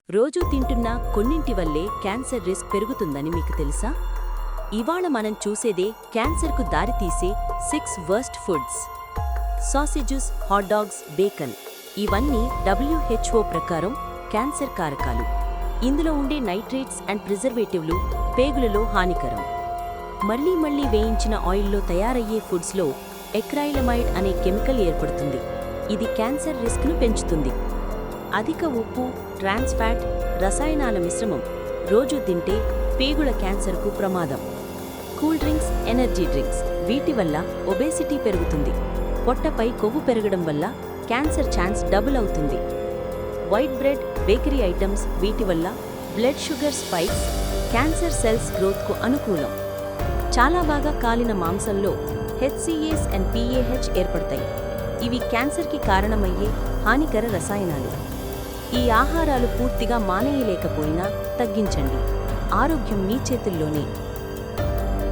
రోజూ తింటున్న కొన్నింటి వల్లే క్యాన్సర్ రిస్క్ పెరుగుతుందని మీకు తెలుసా? ఇవాళ మనం చూసేదే క్యాన్సర్కు దారితీసే 6 worst foods. Sausages, hot dogs, bacon ఇవన్నీ WHO ప్రకారం క్యాన్సర్ కారకాలు. ఇందులో ఉండే నైట్రేట్స్ అండ్ ప్రిజర్వేటివ్లు పేగులలో హానికరం. మళ్లీ వేయించిన ఆయిల్లో తయారయ్యే ఫుడ్స్లో ఎక్రైలమైడ్ అనే కెమికల్ ఏర్పడుతుంది. ఇది క్యాన్సర్ రిస్క్ను పెంచుతుంది. అధిక ఉప్పు, ట్రాన్స్ ఫ్యాట్, రసాయనాల మిశ్రమం రోజూ తింటే పేగుల క్యాన్సర్కు ప్రమాదం. కూల్ డ్రింక్స్, ఎనర్జీ డ్రింక్స్ వీటి వల్ల ఒబేసిటీ పెరుగుతుంది. పొట్టపై కొవ్వు పెరగడం వల్ల క్యాన్సర్ ఛాన్స్ డబుల్ అవుతుంది. వైట్ బ్రెడ్, బేకరీ ఐటమ్స్ వీటి వల్ల blood sugar spikes, cancer cells గ్రోత్కు అనుకూలం. చాలా బాగా కాలిన మాంసంలో HCAs అండ్ PAH ఏర్పడతాయి. ఇవి క్యాన్సర్కి కారణమయ్యే హానికర రసాయనాలు. ఈ ఆహారాలు పూర్తిగా మానేయలేకపోయినా తగ్గించండి. ఆరోగ్యం మీ చేతుల్లోనే.